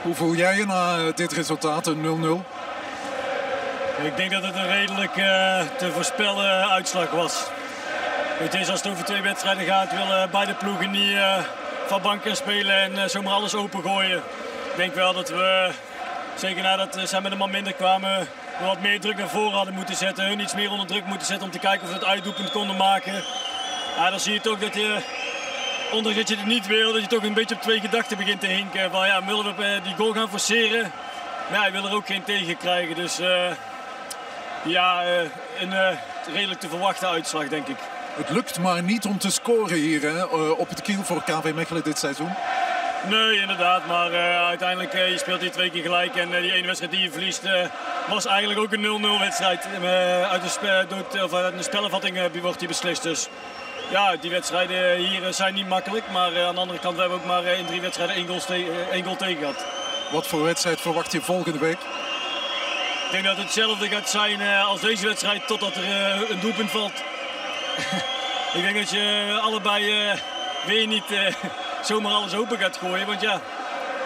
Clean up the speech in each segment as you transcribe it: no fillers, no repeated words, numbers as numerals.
Hoe voel jij je na dit resultaat, een 0-0? Ik denk dat het een redelijk te voorspellen uitslag was. Het is als het over 2 wedstrijden gaat, willen beide ploegen niet van bank gaan spelen en zomaar alles opengooien. Ik denk wel dat we, zeker nadat zij met een man minder kwamen, wat meer druk naar voren hadden moeten zetten. Hun iets meer onder druk moeten zetten om te kijken of we het uitdoelpunt konden maken. Ja, dan zie je toch dat je, ondanks dat je het niet wil, dat je toch een beetje op 2 gedachten begint te hinken. Van ja, willen we die goal gaan forceren? Maar ja, je wil er ook geen tegen krijgen. Dus een redelijk te verwachten uitslag, denk ik. Het lukt maar niet om te scoren hier hè, op het kiel voor KV Mechelen dit seizoen. Nee, inderdaad. Maar uiteindelijk je speelt hier 2 keer gelijk. En die ene wedstrijd die je verliest was eigenlijk ook een 0-0 wedstrijd. Uit de spellenvatting wordt die beslist. Dus ja, die wedstrijden hier zijn niet makkelijk. Maar aan de andere kant hebben we ook maar in 3 wedstrijden 1 goal tegen gehad. Wat voor wedstrijd verwacht je volgende week? Ik denk dat het hetzelfde gaat zijn als deze wedstrijd totdat er een doelpunt valt. Ik denk dat je allebei weer niet zomaar alles open gaat gooien. Want ja,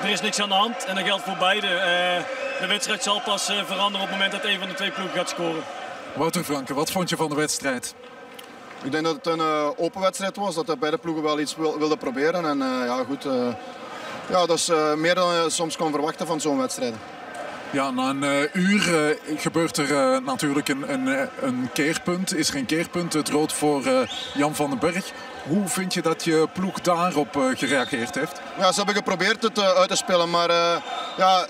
er is niks aan de hand en dat geldt voor beide. De wedstrijd zal pas veranderen op het moment dat een van de 2 ploegen gaat scoren. Wouter Franke, wat vond je van de wedstrijd? Ik denk dat het een open wedstrijd was, dat beide ploegen wel iets wilden proberen. En ja, goed, dat is meer dan je soms kon verwachten van zo'n wedstrijd. Ja, na een uur gebeurt er natuurlijk een keerpunt. Is er een keerpunt, het rood voor Jan van den Berg. Hoe vind je dat je ploeg daarop gereageerd heeft? Ja, ze hebben geprobeerd het uit te spelen, maar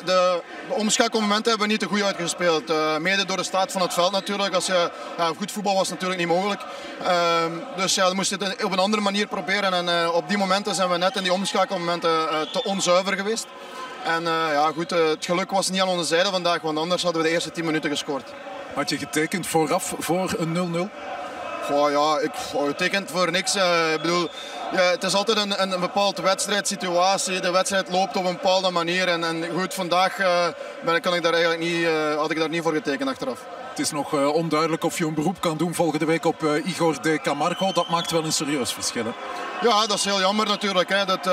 de omschakelmomenten hebben we niet te goed uitgespeeld. Mede door de staat van het veld natuurlijk. Goed voetbal was natuurlijk niet mogelijk. Dus ja, we moesten het op een andere manier proberen. En op die momenten zijn we net in die omschakelmomenten te onzuiver geweest. En het geluk was niet aan onze zijde vandaag, want anders hadden we de eerste 10 minuten gescoord. Had je getekend vooraf voor een 0-0? Ik tekent voor niks. Ik bedoel, het is altijd een bepaalde wedstrijdsituatie. De wedstrijd loopt op een bepaalde manier. En goed, vandaag had ik daar niet voor getekend achteraf. Het is nog onduidelijk of je een beroep kan doen volgende week op Igor de Camargo. Dat maakt wel een serieus verschil. Hè? Ja, dat is heel jammer natuurlijk. Hè, dat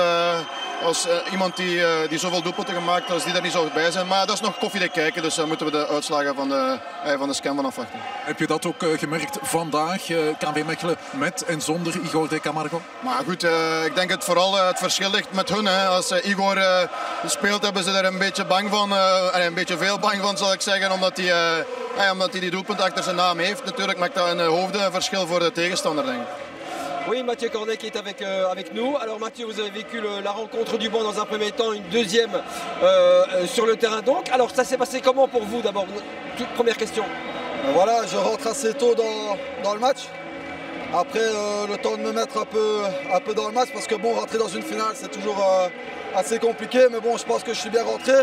als iemand die zoveel doelpunten gemaakt als die er niet zou bij zijn. Maar dat is nog koffiedik kijken, dus daar moeten we de uitslagen van de scan van afwachten. Heb je dat ook gemerkt vandaag, KV Mechelen met en zonder Igor de Camargo? Maar goed, ik denk het vooral het verschil ligt met hun. Hè. Als Igor speelt, hebben ze er een beetje bang van. Een beetje veel bang van, zal ik zeggen, omdat hij die doelpunt achter zijn naam heeft. Natuurlijk maakt dat een hoofdverschil voor de tegenstander, denk ik. Oui, Mathieu Cornet qui est avec nous. Alors Mathieu, vous avez vécu la rencontre du banc dans un premier temps, une deuxième sur le terrain donc. Alors ça s'est passé comment pour vous d'abord? Toute première question. Voilà, je rentre assez tôt dans le match. Après le temps de me mettre un peu dans le match parce que bon, rentrer dans une finale c'est toujours assez compliqué. Mais bon, je pense que je suis bien rentré.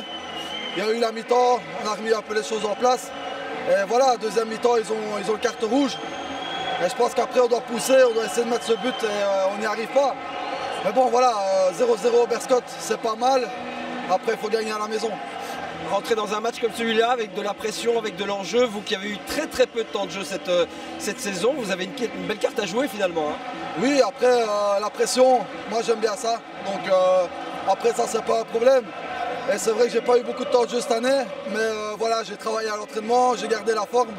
Il y a eu la mi-temps, on a remis un peu les choses en place. Et voilà, deuxième mi-temps, ils ont le carte rouge. Et je pense qu'après on doit pousser, on doit essayer de mettre ce but et on n'y arrive pas. Mais bon voilà, 0-0 au Berscott, c'est pas mal. Après il faut gagner à la maison. Rentrer dans un match comme celui-là avec de la pression, avec de l'enjeu, vous qui avez eu très peu de temps de jeu cette saison, vous avez une belle carte à jouer finalement. Hein. Oui, après la pression, moi j'aime bien ça. Donc après ça c'est pas un problème. Et c'est vrai que j'ai pas eu beaucoup de temps de jeu cette année, mais voilà, j'ai travaillé à l'entraînement, j'ai gardé la forme.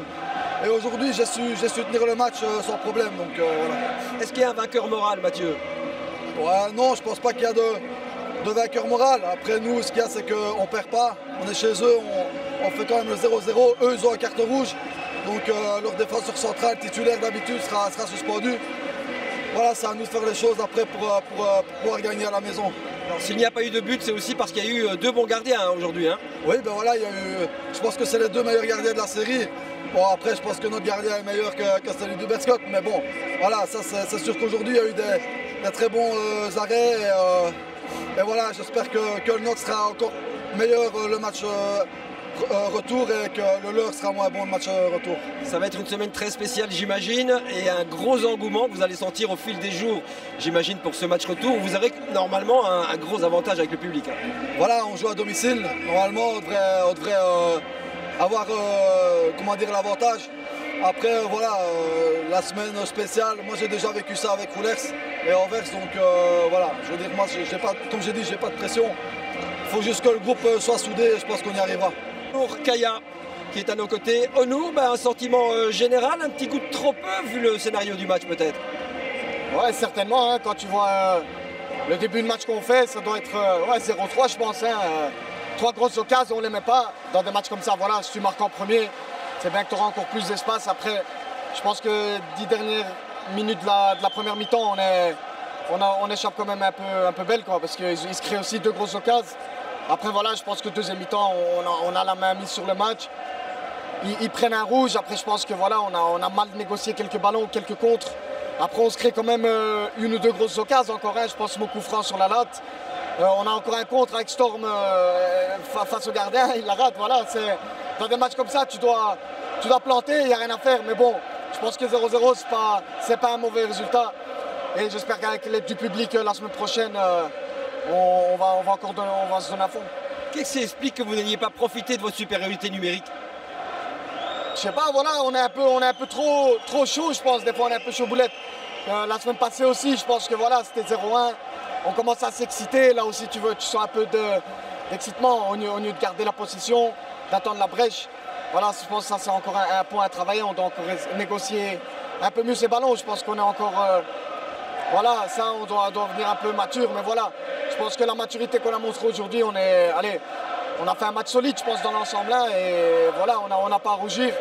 Et aujourd'hui, j'ai su tenir le match sans problème. Donc, voilà. Est-ce qu'il y a un vainqueur moral, Mathieu? Ouais, non, je pense pas qu'il y a de vainqueur moral. Après, nous, ce qu'il y a, c'est qu'on ne perd pas. On est chez eux, on fait quand même le 0-0. Eux, ils ont une carte rouge. Donc, leur défenseur central titulaire d'habitude sera suspendu. Voilà, c'est à nous de faire les choses après pour pouvoir gagner à la maison. Alors, s'il n'y a pas eu de but, c'est aussi parce qu'il y a eu 2 bons gardiens aujourd'hui. Hein. Oui, ben voilà, je pense que c'est les 2 meilleurs gardiens de la série. Bon, après, je pense que notre gardien est meilleur que celui du Berscott, mais bon, voilà, ça c'est sûr qu'aujourd'hui, il y a eu des très bons arrêts. Et voilà, j'espère que le nôtre sera encore meilleur le match retour et que le leur sera moins bon le match retour. Ça va être une semaine très spéciale, j'imagine, et un gros engouement que vous allez sentir au fil des jours, j'imagine, pour ce match retour. Vous aurez normalement un gros avantage avec le public. Hein. Voilà, on joue à domicile. Normalement, on devrait avoir l'avantage. Après voilà, la semaine spéciale, moi j'ai déjà vécu ça avec Roulers et Anvers, donc voilà, je veux dire moi j'ai pas, comme j'ai dit, j'ai pas de pression. faut juste que le groupe soit soudé et je pense qu'on y arrivera. Pour Kaya, qui est à nos côtés. Onur, un sentiment général, un petit goût de trop peu vu le scénario du match peut-être. Ouais, certainement. Hein, quand tu vois le début de match qu'on fait, ça doit être 0-3, je pense. Hein, 3 grosses occasions, on ne les met pas. Dans des matchs comme ça, voilà, si tu marques en premier, c'est bien que tu auras encore plus d'espace. Après, je pense que 10 dernières minutes de la première mi-temps, on échappe quand même un peu belle, quoi, parce qu'il se crée aussi 2 grosses occasions. Après, voilà, je pense que deuxième mi-temps, on a la main mise sur le match. Ils prennent un rouge. Après, je pense que voilà, on a mal négocié quelques ballons, quelques contres. Après, on se crée quand même 1 ou 2 grosses occasions. Encore un, je pense, mon coup franc sur la latte. On a encore un contre avec Storm face au gardien. Il la rate. Voilà, dans des matchs comme ça, tu dois planter. Il n'y a rien à faire. Mais bon, je pense que 0-0, c'est pas un mauvais résultat. Et j'espère qu'avec l'aide du public, la semaine prochaine, on va se donner à fond. Qu'est-ce qui explique que vous n'ayez pas profité de votre supériorité numérique? Je sais pas, voilà, on est un peu trop chaud, je pense. Des fois, on est un peu chaud boulette. La semaine passée aussi, je pense que voilà, c'était 0-1. On commence à s'exciter. Là aussi, tu sens un peu d'excitement au lieu de garder la position, d'attendre la brèche. Voilà, je pense que ça, c'est encore un point à travailler. On doit encore négocier un peu mieux ces ballons. Je pense qu'on est encore... voilà, ça, on doit venir un peu mature. Mais voilà, je pense que la maturité qu'on a montrée aujourd'hui, on a fait un match solide, je pense, dans l'ensemble. Et voilà, on n'a pas à rougir.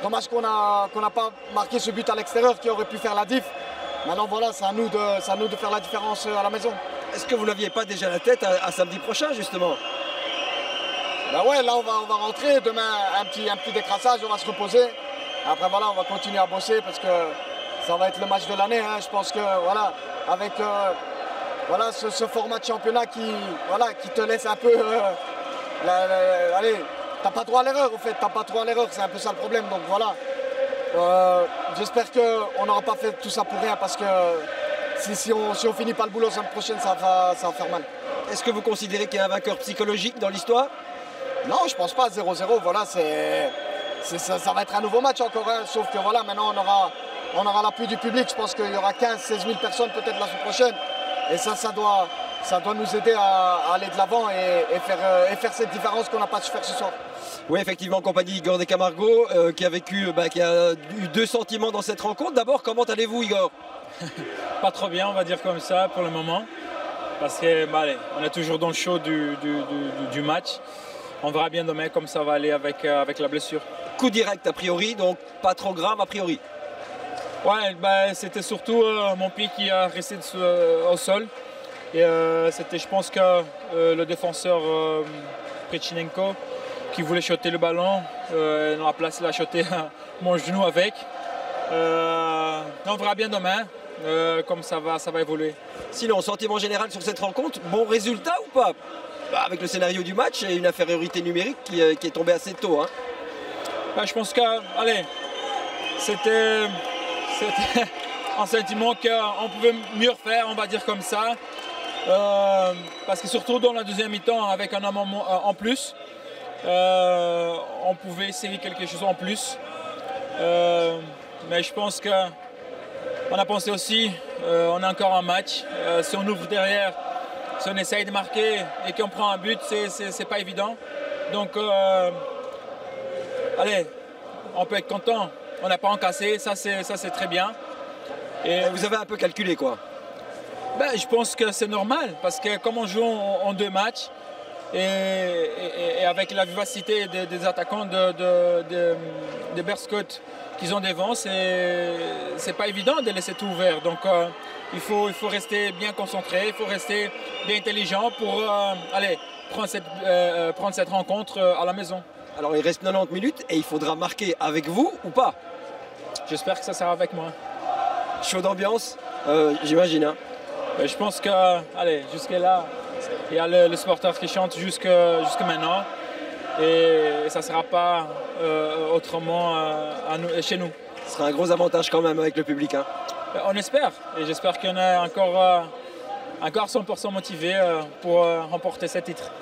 Dommage qu'on n'a pas marqué ce but à l'extérieur qui aurait pu faire la diff. Maintenant, voilà, c'est à nous de faire la différence à la maison. Est-ce que vous n'aviez pas déjà la tête à samedi prochain, justement? Ben ouais, là, on va rentrer. Demain, un petit décrassage, on va se reposer. Après, voilà, on va continuer à bosser parce que ça va être le match de l'année. Hein. Je pense que, voilà, avec voilà, ce format de championnat qui te laisse un peu... allez, t'as pas droit à l'erreur au fait, c'est un peu ça le problème, donc voilà. J'espère qu'on n'aura pas fait tout ça pour rien parce que si on finit pas le boulot la semaine prochaine, ça va faire mal. Est-ce que vous considérez qu'il y a un vainqueur psychologique dans l'histoire? Non, je pense pas, 0-0, voilà, ça va être un nouveau match encore, hein, sauf que voilà, maintenant on aura l'appui du public, je pense qu'il y aura 15-16 000 personnes peut-être la semaine prochaine, et ça doit nous aider à aller de l'avant et faire cette différence qu'on n'a pas su faire ce soir. Oui, effectivement, en compagnie d'Igor De Camargo, qui a eu 2 sentiments dans cette rencontre. D'abord, comment allez-vous, Igor? Pas trop bien, on va dire comme ça pour le moment. Parce que on est toujours dans le show du match. On verra bien demain comme ça va aller avec la blessure. Coup direct a priori, donc pas trop grave a priori. Ouais, c'était surtout mon pied qui a resté au sol. Et c'était, je pense, que le défenseur Prechinenko qui voulait shotter le ballon. Dans la place, il a shoté mon genou avec. On verra bien demain comme ça va évoluer. Sinon, sentiment général sur cette rencontre, bon résultat ou pas? Avec le scénario du match et une infériorité numérique qui est tombée assez tôt. Hein. Je pense que c'était un sentiment qu'on pouvait mieux faire, on va dire comme ça. Parce que surtout dans la deuxième mi-temps, avec un homme en plus, on pouvait essayer quelque chose en plus. Mais je pense qu'on a pensé aussi, on a encore un match. Si on ouvre derrière, si on essaye de marquer et qu'on prend un but, c'est pas évident. Donc, allez, on peut être content. On n'a pas encaissé, ça c'est très bien. Et vous avez un peu calculé quoi? Je pense que c'est normal parce que comme on joue en 2 matchs et avec la vivacité des attaquants de Berscott qu'ils ont devant, c'est pas évident de laisser tout ouvert. Donc il faut rester bien concentré, il faut rester bien intelligent pour prendre cette rencontre à la maison. Alors il reste 90 minutes et il faudra marquer avec vous ou pas? J'espère que ça sera avec moi. Chaud d'ambiance, j'imagine. Hein. Je pense que, jusque-là, il y a le supporter qui chante jusque maintenant. Et ça ne sera pas autrement chez nous. Ce sera un gros avantage quand même avec le public. Hein. On espère. Et j'espère qu'on est encore 100% motivé pour remporter ce titre.